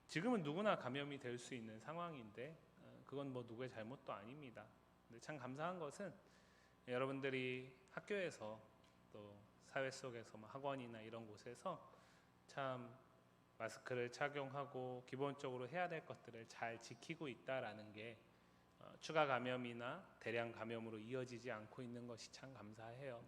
지금은 누구나 감염이 될 수 있는 상황인데 그건 뭐 누구의 잘못도 아닙니다. 근데 참 감사한 것은 여러분들이 학교에서 또 사회 속에서 학원이나 이런 곳에서 참 마스크를 착용하고 기본적으로 해야 될 것들을 잘 지키고 있다라는 게 추가 감염이나 대량 감염으로 이어지지 않고 있는 것이 참 감사해요.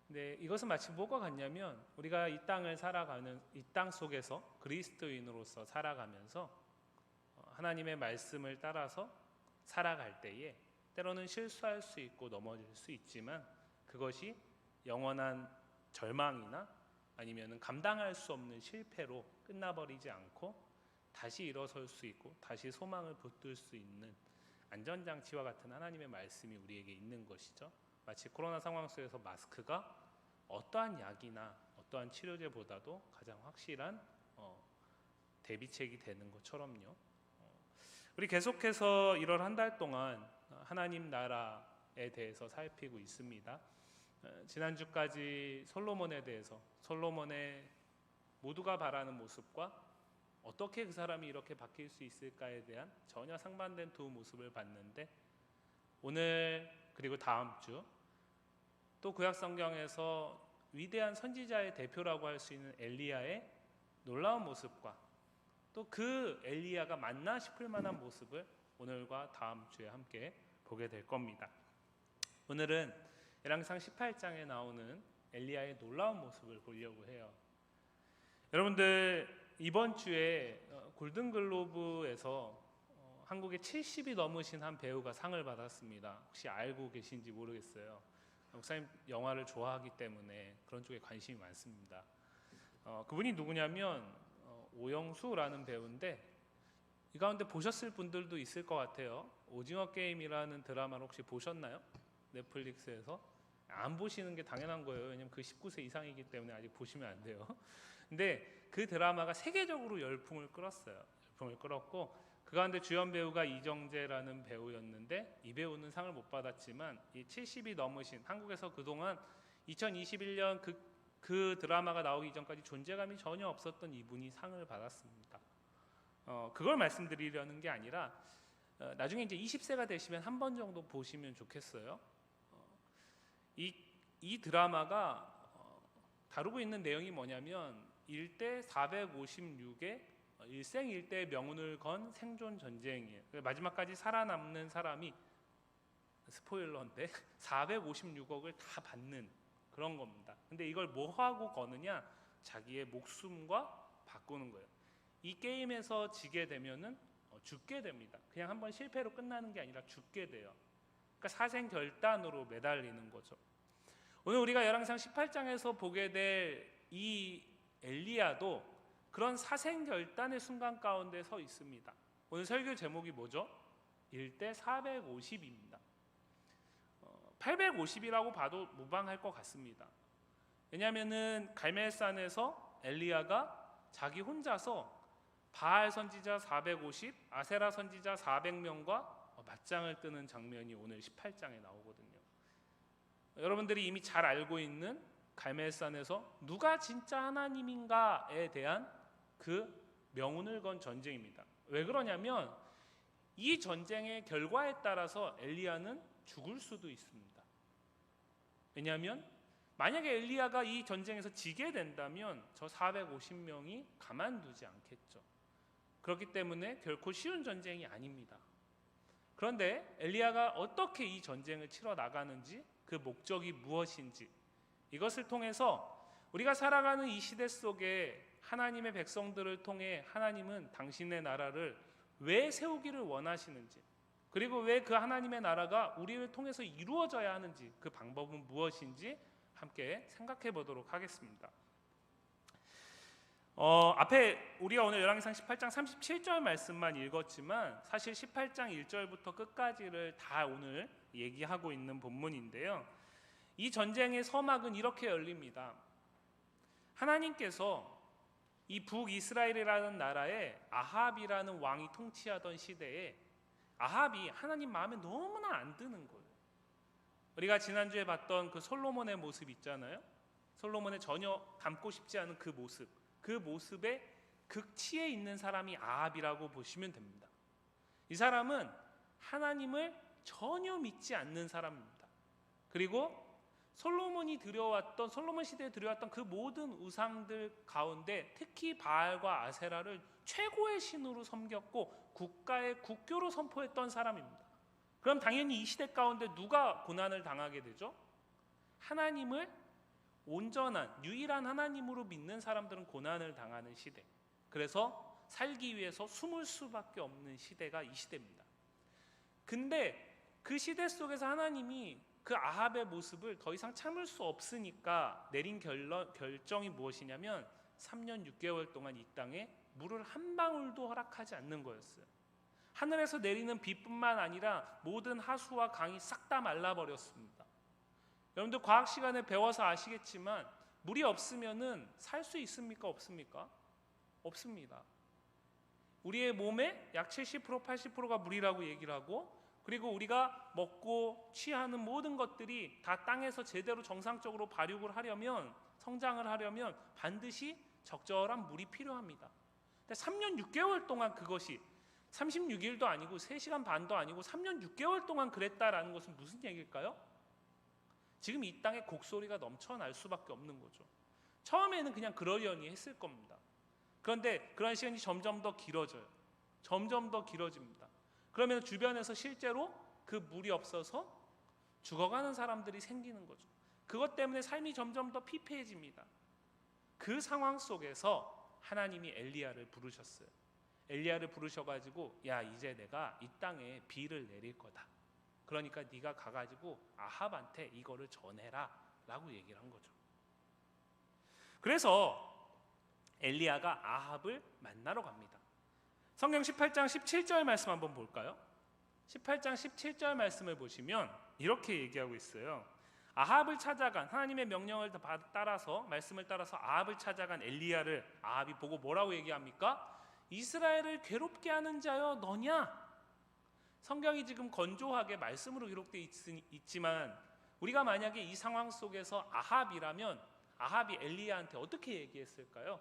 근데 이것은 마치 뭐가 같냐면 우리가 이 땅을 살아가는 이 땅 속에서 그리스도인으로서 살아가면서 하나님의 말씀을 따라서 살아갈 때에 때로는 실수할 수 있고 넘어질 수 있지만 그것이 영원한 절망이나 아니면 감당할 수 없는 실패로 끝나버리지 않고 다시 일어설 수 있고 다시 소망을 붙들 수 있는 안전장치와 같은 하나님의 말씀이 우리에게 있는 것이죠. 마치 코로나 상황 속에서 마스크가 어떠한 약이나 어떠한 치료제보다도 가장 확실한 대비책이 되는 것처럼요. 우리 계속해서 1월 한 달 동안 하나님 나라에 대해서 살피고 있습니다. 지난주까지 솔로몬에 대해서 솔로몬의 모두가 바라는 모습과 어떻게 그 사람이 이렇게 바뀔 수 있을까에 대한 전혀 상반된 두 모습을 봤는데 오늘 그리고 다음 주 또 구약 성경에서 위대한 선지자의 대표라고 할 수 있는 엘리야의 놀라운 모습과 또 그 엘리야가 맞나 싶을 만한 모습을 오늘과 다음 주에 함께 보게 될 겁니다. 오늘은 열왕기상 18장에 나오는 엘리야의 놀라운 모습을 보려고 해요. 여러분들 이번 주에 골든글로브에서 한국의 70이 넘으신 한 배우가 상을 받았습니다. 혹시 알고 계신지 모르겠어요. 목사님 영화를 좋아하기 때문에 그런 쪽에 관심이 많습니다. 그분이 누구냐면 오영수라는 배우인데 이 가운데 보셨을 분들도 있을 것 같아요. 오징어 게임이라는 드라마를 혹시 보셨나요? 넷플릭스에서 안 보시는 게 당연한 거예요. 왜냐면 그 19세 이상이기 때문에 아직 보시면 안 돼요. 근데 그 드라마가 세계적으로 열풍을 끌었어요. 열풍을 끌었고 그 가운데 주연 배우가 이정재라는 배우였는데 이 배우는 상을 못 받았지만 이 70이 넘으신 한국에서 그동안 2021년 그 드라마가 나오기 전까지 존재감이 전혀 없었던 이분이 상을 받았습니다. 그걸 말씀드리려는 게 아니라 나중에 이제 20세가 되시면 한 번 정도 보시면 좋겠어요. 이 드라마가 다루고 있는 내용이 뭐냐면 일대 456의 일생일대의 명운을 건 생존 전쟁이에요. 마지막까지 살아남는 사람이 스포일러인데 456억을 다 받는 그런 겁니다. 근데 이걸 뭐 하고 거느냐? 자기의 목숨과 바꾸는 거예요. 이 게임에서 지게 되면은 죽게 됩니다. 그냥 한번 실패로 끝나는 게 아니라 죽게 돼요. 그러니까 사생 결단으로 매달리는 거죠. 오늘 우리가 열왕기상 18장에서 보게 될 이 엘리야도 그런 사생 결단의 순간 가운데 서 있습니다. 오늘 설교 제목이 뭐죠? 1대 450입니다. 850이라고 봐도 무방할 것 같습니다. 왜냐하면은 갈멜산에서 엘리야가 자기 혼자서 바알 선지자 450, 아세라 선지자 400명과 맞짱을 뜨는 장면이 오늘 18장에 나오거든요. 여러분들이 이미 잘 알고 있는 갈멜산에서 누가 진짜 하나님인가에 대한 그 명운을 건 전쟁입니다. 왜 그러냐면 이 전쟁의 결과에 따라서 엘리야는 죽을 수도 있습니다. 왜냐하면 만약에 엘리야가 이 전쟁에서 지게 된다면 저 450명이 가만두지 않겠죠. 그렇기 때문에 결코 쉬운 전쟁이 아닙니다. 그런데 엘리야가 어떻게 이 전쟁을 치러 나가는지 그 목적이 무엇인지 이것을 통해서 우리가 살아가는 이 시대 속에 하나님의 백성들을 통해 하나님은 당신의 나라를 왜 세우기를 원하시는지 그리고 왜 그 하나님의 나라가 우리를 통해서 이루어져야 하는지 그 방법은 무엇인지 함께 생각해 보도록 하겠습니다. 앞에 우리가 오늘 열왕기상 18장 37절 말씀만 읽었지만 사실 18장 1절부터 끝까지를 다 오늘 얘기하고 있는 본문인데요. 이 전쟁의 서막은 이렇게 열립니다. 하나님께서 이 북이스라엘이라는 나라에 아합이라는 왕이 통치하던 시대에 아합이 하나님 마음에 너무나 안 드는 거예요. 우리가 지난주에 봤던 그 솔로몬의 모습 있잖아요. 솔로몬의 전혀 닮고 싶지 않은 그 모습에 극치에 있는 사람이 아합이라고 보시면 됩니다. 이 사람은 하나님을 전혀 믿지 않는 사람입니다. 그리고 솔로몬 시대에 들여왔던 그 모든 우상들 가운데 특히 바알과 아세라를 최고의 신으로 섬겼고 국가의 국교로 선포했던 사람입니다. 그럼 당연히 이 시대 가운데 누가 고난을 당하게 되죠? 하나님을 온전한 유일한 하나님으로 믿는 사람들은 고난을 당하는 시대. 그래서 살기 위해서 숨을 수밖에 없는 시대가 이 시대입니다. 근데 그 시대 속에서 하나님이 그 아합의 모습을 더 이상 참을 수 없으니까 내린 결정이 무엇이냐면 3년 6개월 동안 이 땅에 물을 한 방울도 허락하지 않는 거였어요. 하늘에서 내리는 비뿐만 아니라 모든 하수와 강이 싹 다 말라버렸습니다. 여러분들 과학 시간에 배워서 아시겠지만 물이 없으면은 살 수 있습니까? 없습니까? 없습니다. 우리의 몸의 약 70% 80%가 물이라고 얘기를 하고, 그리고 우리가 먹고 취하는 모든 것들이 다 땅에서 제대로 정상적으로 발육을 하려면, 성장을 하려면 반드시 적절한 물이 필요합니다. 근데 3년 6개월 동안 그것이 36일도 아니고 3시간 반도 아니고 3년 6개월 동안 그랬다라는 것은 무슨 얘기일까요? 지금 이 땅에 곡소리가 넘쳐날 수밖에 없는 거죠. 처음에는 그냥 그러려니 했을 겁니다. 그런데 그런 시간이 점점 더 길어져요. 점점 더 길어집니다. 그러면 주변에서 실제로 그 물이 없어서 죽어가는 사람들이 생기는 거죠. 그것 때문에 삶이 점점 더 피폐해집니다. 그 상황 속에서 하나님이 엘리야를 부르셨어요. 엘리야를 부르셔가지고, 야, 이제 내가 이 땅에 비를 내릴 거다. 그러니까 네가 가가지고 아합한테 이거를 전해라 라고 얘기를 한 거죠. 그래서 엘리야가 아합을 만나러 갑니다. 성경 18장 17절 말씀 한번 볼까요? 18장 17절 말씀을 보시면 이렇게 얘기하고 있어요. 아합을 찾아간, 하나님의 명령을 따라서, 말씀을 따라서 아합을 찾아간 엘리야를 아합이 보고 뭐라고 얘기합니까? 이스라엘을 괴롭게 하는 자여 너냐? 성경이 지금 건조하게 말씀으로 기록되어 있지만 우리가 만약에 이 상황 속에서 아합이라면 아합이 엘리야한테 어떻게 얘기했을까요?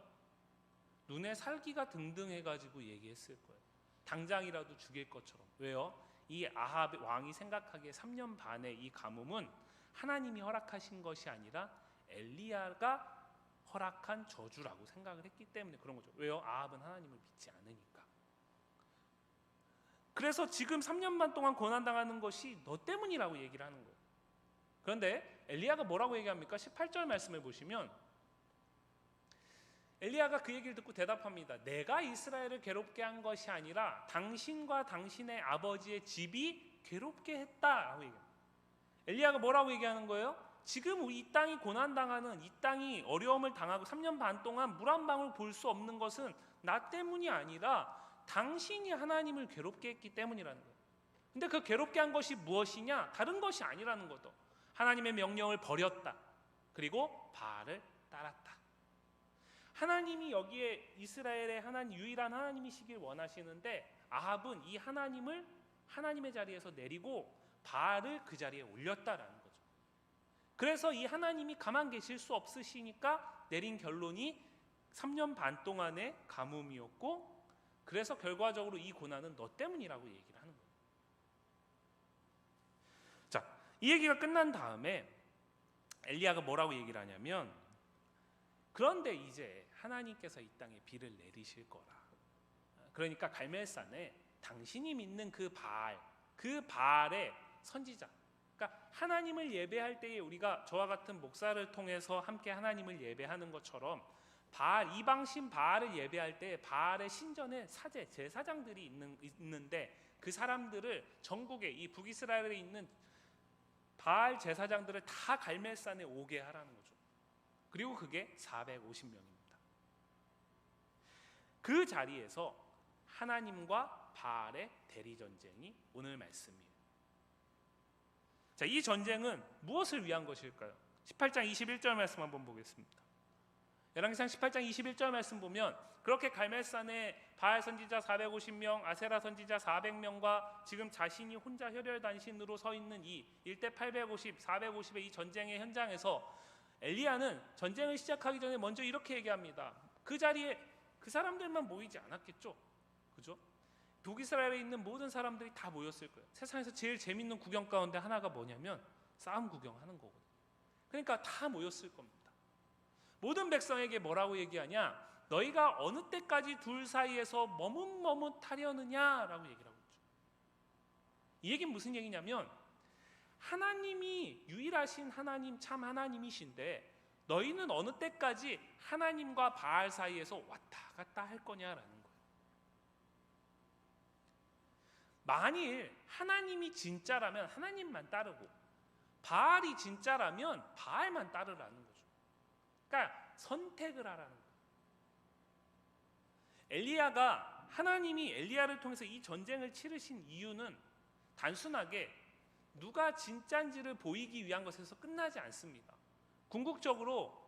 눈에 살기가 등등해가지고 얘기했을 거예요. 당장이라도 죽일 것처럼. 왜요? 이 아합 왕이 생각하기에 3년 반의 이 가뭄은 하나님이 허락하신 것이 아니라 엘리야가 허락한 저주라고 생각을 했기 때문에 그런 거죠. 왜요? 아합은 하나님을 믿지 않으니까. 그래서 지금 3년 반 동안 고난당하는 것이 너 때문이라고 얘기를 하는 거예요. 그런데 엘리야가 뭐라고 얘기합니까? 18절 말씀을 보시면 엘리야가 그 얘기를 듣고 대답합니다. 내가 이스라엘을 괴롭게 한 것이 아니라 당신과 당신의 아버지의 집이 괴롭게 했다라고 얘기합니다. 엘리야가 뭐라고 얘기하는 거예요? 지금 이 땅이 고난당하는, 이 땅이 어려움을 당하고 3년 반 동안 물 한 방울 볼 수 없는 것은 나 때문이 아니라 당신이 하나님을 괴롭게 했기 때문이라는 거예요. 근데 그 괴롭게 한 것이 무엇이냐? 다른 것이 아니라는 거죠. 하나님의 명령을 버렸다. 그리고 바알을 따랐다. 하나님이 여기에 이스라엘의 유일한 하나님이시길 원하시는데 아합은 이 하나님을 하나님의 자리에서 내리고 바알을 그 자리에 올렸다라는 거죠. 그래서 이 하나님이 가만 계실 수 없으시니까 내린 결론이 3년 반 동안의 가뭄이었고, 그래서 결과적으로 이 고난은 너 때문이라고 얘기를 하는 거예요. 자, 이 얘기가 끝난 다음에 엘리야가 뭐라고 얘기를 하냐면, 그런데 이제 하나님께서 이 땅에 비를 내리실 거라. 그러니까 갈멜산에 당신이 믿는 그 바알의 선지자, 그러니까 하나님을 예배할 때에 우리가 저와 같은 목사를 통해서 함께 하나님을 예배하는 것처럼 이방신 바알을 예배할 때 바알의 신전에 제사장들이 있는데 그 사람들을 전국에 이 북이스라엘에 있는 바알 제사장들을 다 갈멜산에 오게 하라는 거죠. 그리고 그게 450명입니다. 그 자리에서 하나님과 바알의 대리전쟁이 오늘 말씀이에요. 자, 이 전쟁은 무엇을 위한 것일까요? 18장 21절 말씀 한번 보겠습니다. 열왕기상 18장 21절 말씀 보면 그렇게 갈멜산에 바알 선지자 450명, 아세라 선지자 400명과 지금 자신이 혼자 혈혈단신으로 서 있는 이 1대 850, 450의 이 전쟁의 현장에서 엘리야는 전쟁을 시작하기 전에 먼저 이렇게 얘기합니다. 그 그 사람들만 모이지 않았겠죠. 그죠? 북이스라엘에 있는 모든 사람들이 다 모였을 거예요. 세상에서 제일 재밌는 구경 가운데 하나가 뭐냐면 싸움 구경하는 거거든요. 그러니까 다 모였을 겁니다. 모든 백성에게 뭐라고 얘기하냐? 너희가 어느 때까지 둘 사이에서 머뭇머뭇하려느냐라고 얘기를 하고 있죠. 이 얘기는 무슨 얘기냐면 하나님이 유일하신 하나님, 참 하나님이신데 너희는 어느 때까지 하나님과 바알 사이에서 왔다 갔다 할 거냐라는 거예요. 만일 하나님이 진짜라면 하나님만 따르고 바알이 진짜라면 바알만 따르라는 거죠. 그러니까 선택을 하라는 거예요. 엘리야가 하나님이 엘리야를 통해서 이 전쟁을 치르신 이유는 단순하게 누가 진짜인지를 보이기 위한 것에서 끝나지 않습니다. 궁극적으로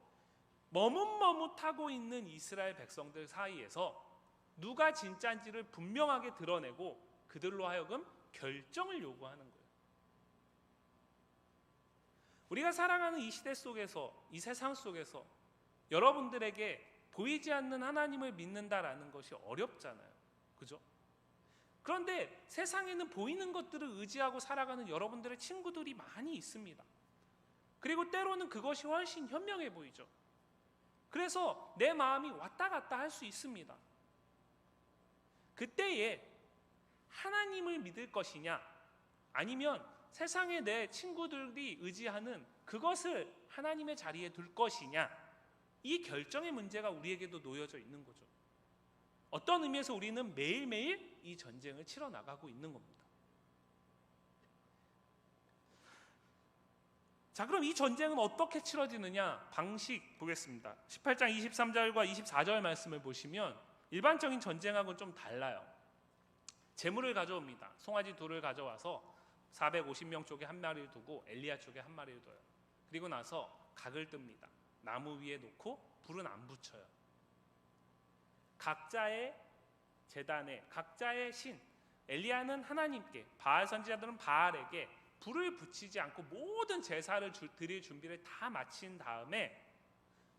머뭇머뭇하고 있는 이스라엘 백성들 사이에서 누가 진짜인지를 분명하게 드러내고 그들로 하여금 결정을 요구하는 거예요. 우리가 살아가는 이 시대 속에서, 이 세상 속에서 여러분들에게 보이지 않는 하나님을 믿는다라는 것이 어렵잖아요. 그죠? 그런데 세상에는 보이는 것들을 의지하고 살아가는 여러분들의 친구들이 많이 있습니다. 그리고 때로는 그것이 훨씬 현명해 보이죠. 그래서 내 마음이 왔다 갔다 할 수 있습니다. 그때에 하나님을 믿을 것이냐, 아니면 세상에 내 친구들이 의지하는 그것을 하나님의 자리에 둘 것이냐, 이 결정의 문제가 우리에게도 놓여져 있는 거죠. 어떤 의미에서 우리는 매일매일 이 전쟁을 치러 나가고 있는 겁니다. 자, 그럼 이 전쟁은 어떻게 치러지느냐? 방식 보겠습니다. 18장 23절과 24절 말씀을 보시면 일반적인 전쟁하고는 좀 달라요. 제물을 가져옵니다. 송아지 둘을 가져와서 450명 쪽에 한 마리를 두고 엘리야 쪽에 한 마리를 둬요. 그리고 나서 각을 뜹니다. 나무 위에 놓고 불은 안 붙여요. 각자의 제단에 각자의 신, 엘리야는 하나님께, 바알 선지자들은 바알에게 불을 붙이지 않고 모든 제사를 드릴 준비를 다 마친 다음에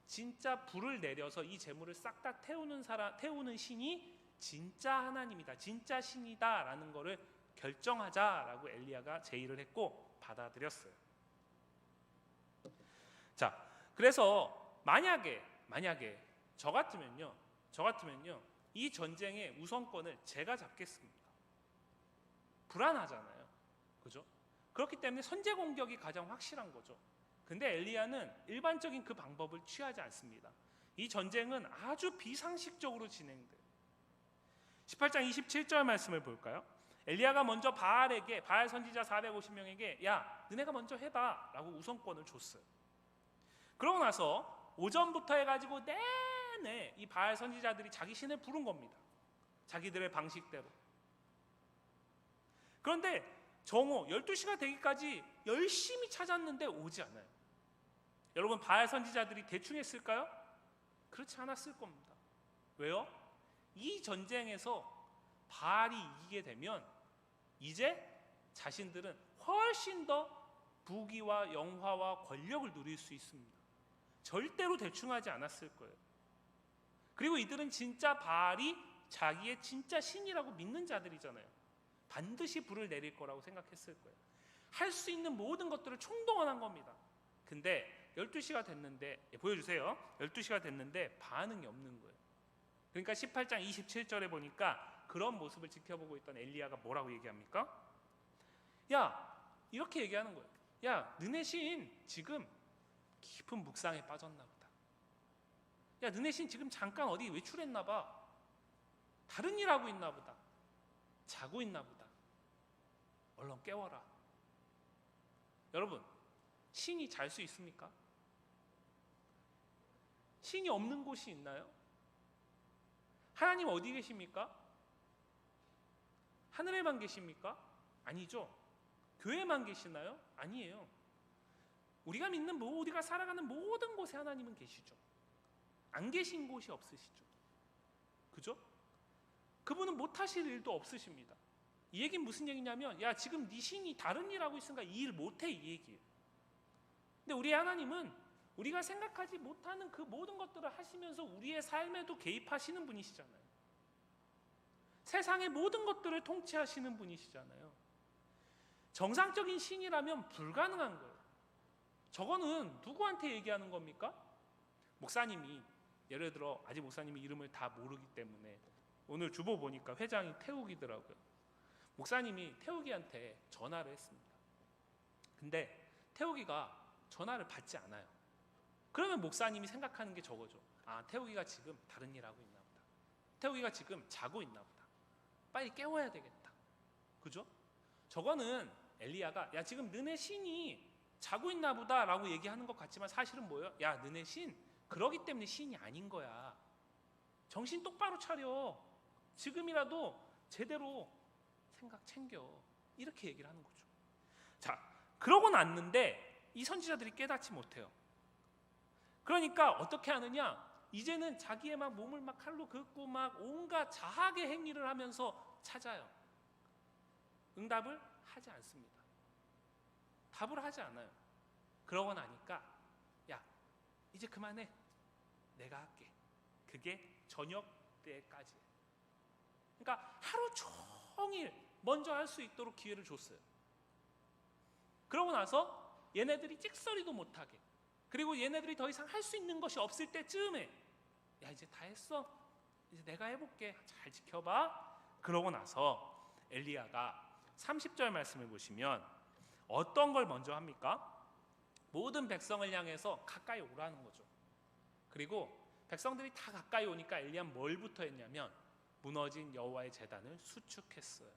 진짜 불을 내려서 이 제물을 싹 다 태우는 신이 진짜 하나님이다, 진짜 신이다 라는 것을 결정하자라고 엘리야가 제의를 했고 받아들였어요. 자, 그래서 만약에 저 같으면요 이 전쟁의 우선권을 제가 잡겠습니다. 불안하잖아요. 그죠? 그렇기 때문에 선제 공격이 가장 확실한 거죠. 근데 엘리야는 일반적인 그 방법을 취하지 않습니다. 이 전쟁은 아주 비상식적으로 진행돼요. 18장 27절 말씀을 볼까요? 엘리야가 먼저 바알 선지자 450명에게 야, 너네가 먼저 해봐 라고 우선권을 줬어요. 그러고 나서 오전부터 해가지고 내내 이 바알 선지자들이 자기 신을 부른 겁니다. 자기들의 방식대로. 그런데 정오 12시가 되기까지 열심히 찾았는데 오지 않아요. 여러분, 바알 선지자들이 대충 했을까요? 그렇지 않았을 겁니다. 왜요? 이 전쟁에서 바알이 이기게 되면 이제 자신들은 훨씬 더 부귀와 영화와 권력을 누릴 수 있습니다. 절대로 대충 하지 않았을 거예요. 그리고 이들은 진짜 바알이 자기의 진짜 신이라고 믿는 자들이잖아요. 반드시 불을 내릴 거라고 생각했을 거예요. 할 수 있는 모든 것들을 총동원한 겁니다. 근데 12시가 됐는데 보여주세요. 12시가 됐는데 반응이 없는 거예요. 그러니까 18장 27절에 보니까 그런 모습을 지켜보고 있던 엘리야가 뭐라고 얘기합니까? 야, 이렇게 얘기하는 거예요. 야, 너네 신 지금 깊은 묵상에 빠졌나 보다. 야, 너네 신 지금 잠깐 어디 외출했나 봐. 다른 일 하고 있나 보다. 자고 있나 보다. 얼른 깨워라. 여러분, 신이 잘 수 있습니까? 신이 없는 곳이 있나요? 하나님 어디 계십니까? 하늘에만 계십니까? 아니죠. 교회만 계시나요? 아니에요. 우리가 믿는 우리가 살아가는 모든 곳에 하나님은 계시죠. 안 계신 곳이 없으시죠. 그죠? 그분은 못하실 일도 없으십니다. 이 얘기는 무슨 얘기냐면 야, 지금 네 신이 다른 일 하고 있으니까 이 일 못해, 이 얘기예요. 근데 우리 하나님은 우리가 생각하지 못하는 그 모든 것들을 하시면서 우리의 삶에도 개입하시는 분이시잖아요. 세상의 모든 것들을 통치하시는 분이시잖아요. 정상적인 신이라면 불가능한 거예요. 저거는 누구한테 얘기하는 겁니까? 목사님이, 예를 들어 아직 목사님이 이름을 다 모르기 때문에 오늘 주보 보니까 회장이 태욱이더라고요. 목사님이 태욱이한테 전화를 했습니다. 근데 태욱이가 전화를 받지 않아요. 그러면 목사님이 생각하는 게 저거죠. 아, 태욱이가 지금 다른 일 하고 있나 보다. 태욱이가 지금 자고 있나 보다. 빨리 깨워야 되겠다. 그죠? 저거는 엘리야가 야, 지금 너네 신이 자고 있나 보다 라고 얘기하는 것 같지만 사실은 뭐예요? 야, 너네 신 그러기 때문에 신이 아닌 거야. 정신 똑바로 차려. 지금이라도 제대로 생각 챙겨. 이렇게 얘기를 하는 거죠. 자, 그러고 났는데 이 선지자들이 깨닫지 못해요. 그러니까 어떻게 하느냐? 이제는 자기의 막 몸을 막 칼로 긋고 막 온갖 자학의 행위를 하면서 찾아요. 응답을 하지 않습니다. 답을 하지 않아요. 그러고 나니까 야, 이제 그만해. 내가 할게. 그게 저녁 때까지. 그러니까 하루 종일 먼저 할 수 있도록 기회를 줬어요. 그러고 나서 얘네들이 찍소리도 못하게, 그리고 얘네들이 더 이상 할 수 있는 것이 없을 때쯤에 야, 이제 다 했어. 이제 내가 해볼게. 잘 지켜봐. 그러고 나서 엘리야가 30절 말씀을 보시면 어떤 걸 먼저 합니까? 모든 백성을 향해서 가까이 오라는 거죠. 그리고 백성들이 다 가까이 오니까 엘리야는 뭘부터 했냐면 무너진 여호와의 제단을 수축했어요.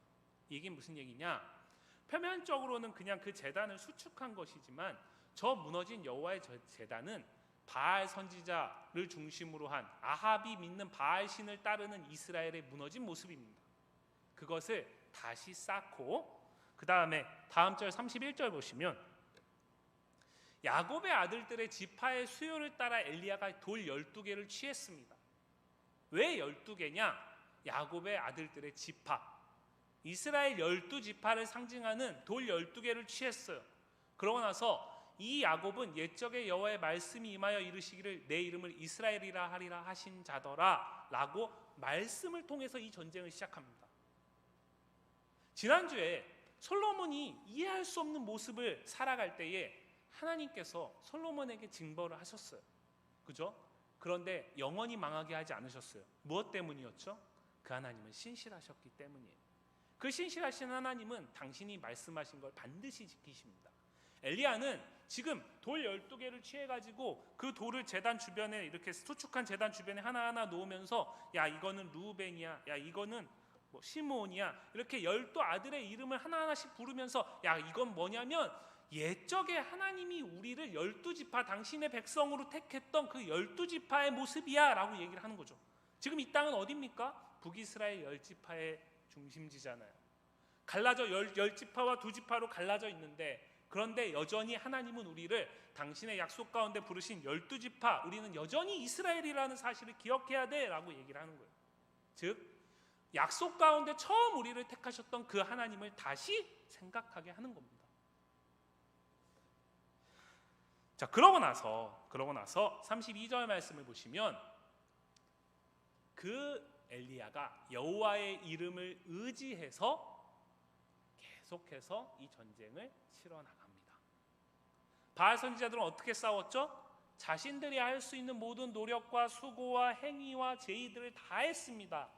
이게 무슨 얘기냐? 표면적으로는 그냥 그 제단을 수축한 것이지만 저 무너진 여호와의 제단은 바알 선지자를 중심으로 한 아합이 믿는 바알 신을 따르는 이스라엘의 무너진 모습입니다. 그것을 다시 쌓고, 그 다음에 다음 절 31절 보시면 야곱의 아들들의 지파의 수요를 따라 엘리야가 돌 12개를 취했습니다. 왜 12개냐? 야곱의 아들들의 지파, 이스라엘 12지파를 상징하는 돌 12개를 취했어요. 그러고 나서 이 야곱은 옛적의 여호와의 말씀이 임하여 이르시기를 내 이름을 이스라엘이라 하리라 하신 자더라 라고 말씀을 통해서 이 전쟁을 시작합니다. 지난주에 솔로몬이 이해할 수 없는 모습을 살아갈 때에 하나님께서 솔로몬에게 징벌을 하셨어요. 그죠? 그런데 영원히 망하게 하지 않으셨어요. 무엇 때문이었죠? 그 하나님은 신실하셨기 때문이에요. 그 신실하신 하나님은 당신이 말씀하신 걸 반드시 지키십니다. 엘리야는 지금 돌 12개를 취해가지고 그 돌을 제단 주변에 이렇게 수축한 제단 주변에 하나하나 놓으면서 야, 이거는 루벤이야, 야, 이거는 뭐 시므온이야, 이렇게 12아들의 이름을 하나하나씩 부르면서 야, 이건 뭐냐면 옛적에 하나님이 우리를 12지파 당신의 백성으로 택했던 그 12지파의 모습이야 라고 얘기를 하는 거죠. 지금 이 땅은 어디입니까? 북이스라엘 10지파의 중심지잖아요. 갈라져 10지파와 2지파로 갈라져 있는데, 그런데 여전히 하나님은 우리를 당신의 약속 가운데 부르신 12지파, 우리는 여전히 이스라엘이라는 사실을 기억해야 돼 라고 얘기를 하는 거예요. 즉 약속 가운데 처음 우리를 택하셨던 그 하나님을 다시 생각하게 하는 겁니다. 자, 그러고 나서 32절 말씀을 보시면 그 엘리야가 여호와의 이름을 의지해서 계속해서 이 전쟁을 치러 나갑니다. 바알 선지자들은 어떻게 싸웠죠? 자신들이 할 수 있는 모든 노력과 수고와 행위와 제의들을 다 했습니다.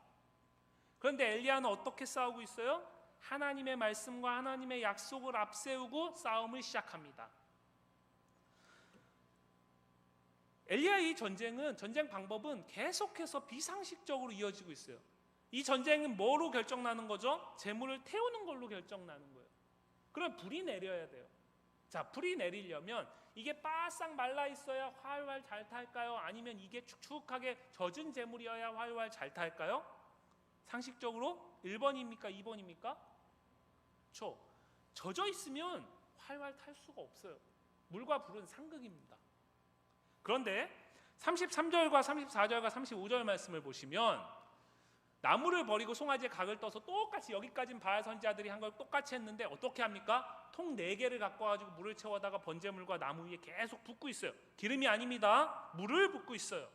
그런데 엘리야는 어떻게 싸우고 있어요? 하나님의 말씀과 하나님의 약속을 앞세우고 싸움을 시작합니다. 엘리야의 전쟁 방법은 계속해서 비상식적으로 이어지고 있어요. 이 전쟁은 뭐로 결정나는 거죠? 재물을 태우는 걸로 결정나는 거예요. 그럼 불이 내려야 돼요. 자, 불이 내리려면 이게 바싹 말라 있어야 활활 잘 탈까요? 아니면 이게 축축하게 젖은 재물이어야 활활 잘 탈까요? 상식적으로 1번입니까? 2번입니까? 젖어 있으면 활활 탈 수가 없어요. 물과 불은 상극입니다. 그런데 33절과 34절과 35절 말씀을 보시면 나무를 버리고 송아지에 각을 떠서 똑같이, 여기까지는 바알 선지자들이 한 걸 똑같이 했는데 어떻게 합니까? 통 4개를 갖고 와가지고 물을 채워다가 번제물과 나무 위에 계속 붓고 있어요. 기름이 아닙니다. 물을 붓고 있어요.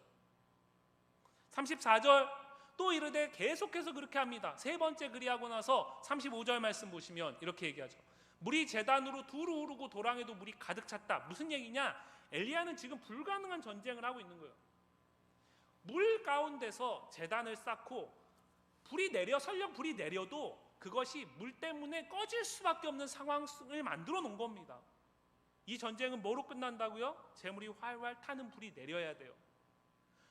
34절 또 이르되 계속해서 그렇게 합니다. 세 번째 그리하고 나서 35절 말씀 보시면 이렇게 얘기하죠. 물이 제단으로 두루 흐르고 도랑에도 물이 가득 찼다. 무슨 얘기냐? 엘리야는 지금 불가능한 전쟁을 하고 있는 거예요. 물 가운데서 제단을 쌓고 설령 불이 내려도 그것이 물 때문에 꺼질 수밖에 없는 상황을 만들어 놓은 겁니다. 이 전쟁은 뭐로 끝난다고요? 재물이 활활 타는 불이 내려야 돼요.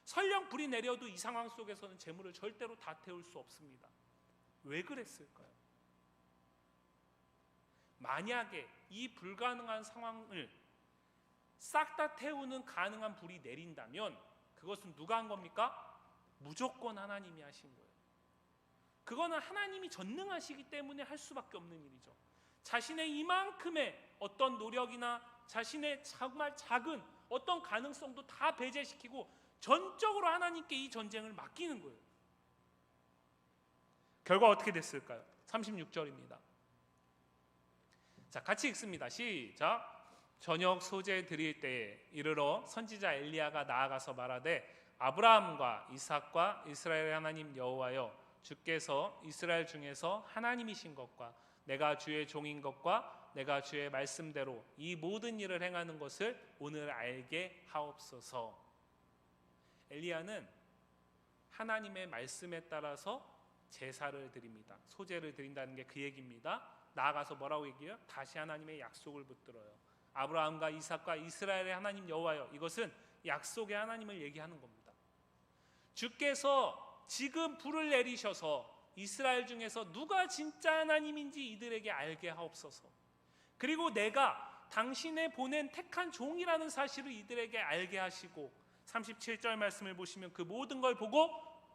설령 불이 내려도 이 상황 속에서는 재물을 절대로 다 태울 수 없습니다. 왜 그랬을까요? 만약에 이 불가능한 상황을 싹 다 태우는 가능한 불이 내린다면 그것은 누가 한 겁니까? 무조건 하나님이 하신 거예요. 그거는 하나님이 전능하시기 때문에 할 수밖에 없는 일이죠. 자신의 이만큼의 어떤 노력이나 자신의 정말 작은 어떤 가능성도 다 배제시키고 전적으로 하나님께 이 전쟁을 맡기는 거예요. 결과 어떻게 됐을까요? 36절입니다. 자, 같이 읽습니다. 시작. 저녁 소재 드릴 때에 이르러 선지자 엘리야가 나아가서 말하되 아브라함과 이삭과 이스라엘의 하나님 여호와여, 주께서 이스라엘 중에서 하나님이신 것과 내가 주의 종인 것과 내가 주의 말씀대로 이 모든 일을 행하는 것을 오늘 알게 하옵소서. 엘리야는 하나님의 말씀에 따라서 제사를 드립니다. 소제를 드린다는 게 그 얘기입니다. 나아가서 뭐라고 얘기해요? 다시 하나님의 약속을 붙들어요. 아브라함과 이삭과 이스라엘의 하나님 여호와여, 이것은 약속의 하나님을 얘기하는 겁니다. 주께서 지금 불을 내리셔서 이스라엘 중에서 누가 진짜 하나님인지 이들에게 알게 하옵소서. 그리고 내가 당신의 보낸 택한 종이라는 사실을 이들에게 알게 하시고 37절 말씀을 보시면 그 모든 걸 보고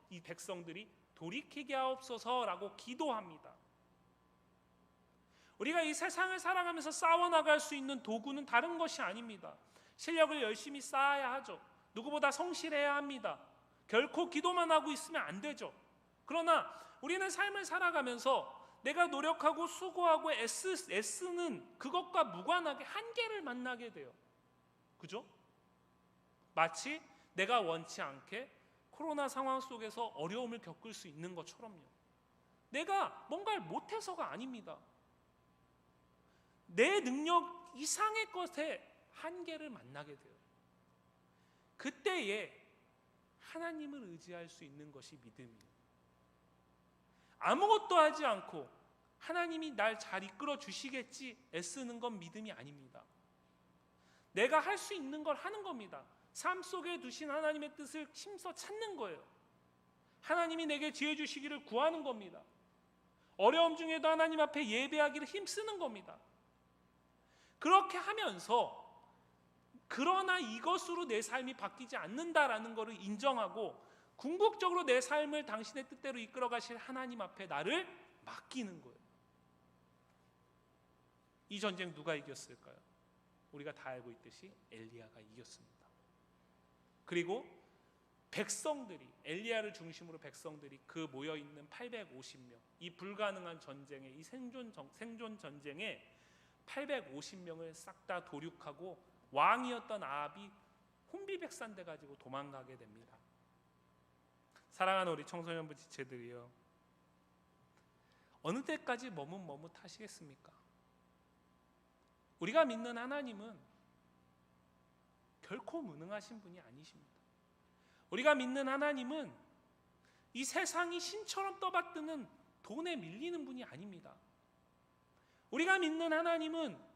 이 백성들이 돌이키게 하옵소서라고 기도합니다. 우리가 이 세상을 살아가면서 싸워나갈 수 있는 도구는 다른 것이 아닙니다. 실력을 열심히 쌓아야 하죠. 누구보다 성실해야 합니다. 결코 기도만 하고 있으면 안 되죠. 그러나 우리는 삶을 살아가면서 내가 노력하고 수고하고 애쓰는 그것과 무관하게 한계를 만나게 돼요. 그죠? 마치 내가 원치 않게 코로나 상황 속에서 어려움을 겪을 수 있는 것처럼요. 내가 뭔가를 못해서가 아닙니다. 내 능력 이상의 것에 한계를 만나게 돼요. 그때에 하나님을 의지할 수 있는 것이 믿음이에요. 아무것도 하지 않고 하나님이 날 잘 이끌어 주시겠지 애쓰는 건 믿음이 아닙니다. 내가 할 수 있는 걸 하는 겁니다. 삶 속에 두신 하나님의 뜻을 힘써 찾는 거예요. 하나님이 내게 지혜 주시기를 구하는 겁니다. 어려움 중에도 하나님 앞에 예배하기를 힘쓰는 겁니다. 그렇게 하면서 그러나 이것으로 내 삶이 바뀌지 않는다라는 것을 인정하고 궁극적으로 내 삶을 당신의 뜻대로 이끌어 가실 하나님 앞에 나를 맡기는 거예요. 이 전쟁 누가 이겼을까요? 우리가 다 알고 있듯이 엘리야가 이겼습니다. 그리고 백성들이, 엘리야를 중심으로 백성들이 그 모여있는 850명, 이 불가능한 전쟁에, 이 생존 전쟁에 850명을 싹 다 도륙하고 왕이었던 아합이 혼비백산돼 가지고 도망가게 됩니다. 사랑하는 우리 청소년부 지체들이요, 어느 때까지 머뭇머뭇하시겠습니까? 우리가 믿는 하나님은 결코 무능하신 분이 아니십니다. 우리가 믿는 하나님은 이 세상이 신처럼 떠받드는 돈에 밀리는 분이 아닙니다. 우리가 믿는 하나님은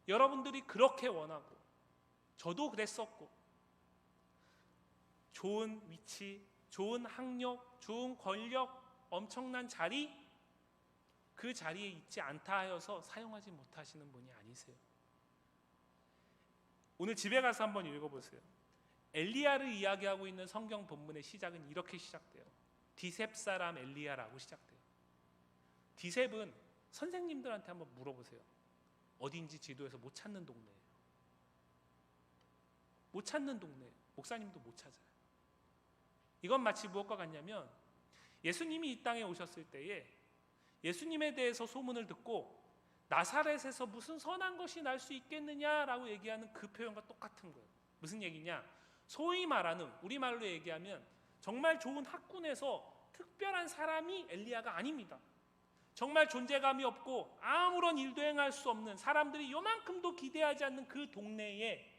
여러분들이 그렇게 원하고 저도 그랬었고 좋은 위치, 좋은 학력, 좋은 권력, 엄청난 자리, 그 자리에 있지 않다 하여서 사용하지 못하시는 분이 아니세요. 오늘 집에 가서 한번 읽어보세요. 엘리야를 이야기하고 있는 성경 본문의 시작은 이렇게 시작돼요. 디셉 사람 엘리야라고 시작돼요. 디셉은 선생님들한테 한번 물어보세요. 어딘지 지도에서 못 찾는 동네예요. 못 찾는 동네, 목사님도 못 찾아요. 이건 마치 무엇과 같냐면 예수님이 이 땅에 오셨을 때에 예수님에 대해서 소문을 듣고 나사렛에서 무슨 선한 것이 날 수 있겠느냐라고 얘기하는 그 표현과 똑같은 거예요. 무슨 얘기냐? 소위 말하는, 우리말로 얘기하면 정말 좋은 학군에서 특별한 사람이 엘리야가 아닙니다. 정말 존재감이 없고 아무런 일도 행할 수 없는, 사람들이 요만큼도 기대하지 않는 그 동네에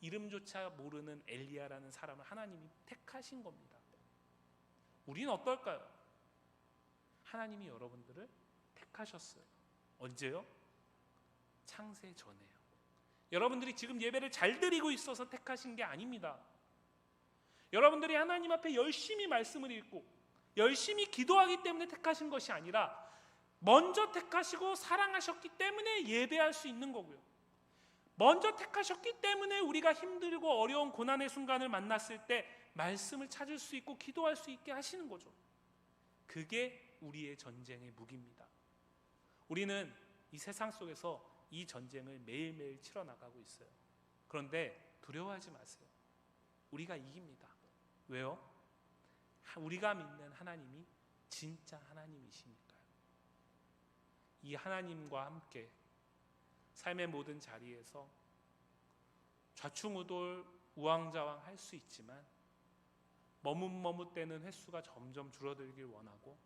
이름조차 모르는 엘리야라는 사람을 하나님이 택하신 겁니다. 우리는 어떨까요? 하나님이 여러분들을 택하셨어요. 언제요? 창세 전에요. 여러분들이 지금 예배를 잘 드리고 있어서 택하신 게 아닙니다. 여러분들이 하나님 앞에 열심히 말씀을 읽고 열심히 기도하기 때문에 택하신 것이 아니라 먼저 택하시고 사랑하셨기 때문에 예배할 수 있는 거고요. 먼저 택하셨기 때문에 우리가 힘들고 어려운 고난의 순간을 만났을 때 말씀을 찾을 수 있고 기도할 수 있게 하시는 거죠. 그게 우리의 전쟁의 무기입니다. 우리는 이 세상 속에서 이 전쟁을 매일매일 치러 나가고 있어요. 그런데 두려워하지 마세요. 우리가 이깁니다. 왜요? 우리가 믿는 하나님이 진짜 하나님이시니까요. 이 하나님과 함께 삶의 모든 자리에서 좌충우돌 우왕좌왕 할 수 있지만 머뭇머뭇대는 횟수가 점점 줄어들길 원하고,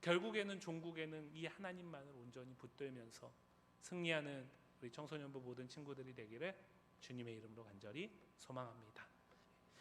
결국에는 종국에는 이 하나님만을 온전히 붙들면서 승리하는 우리 청소년부 모든 친구들이 되기를 주님의 이름으로 간절히 소망합니다.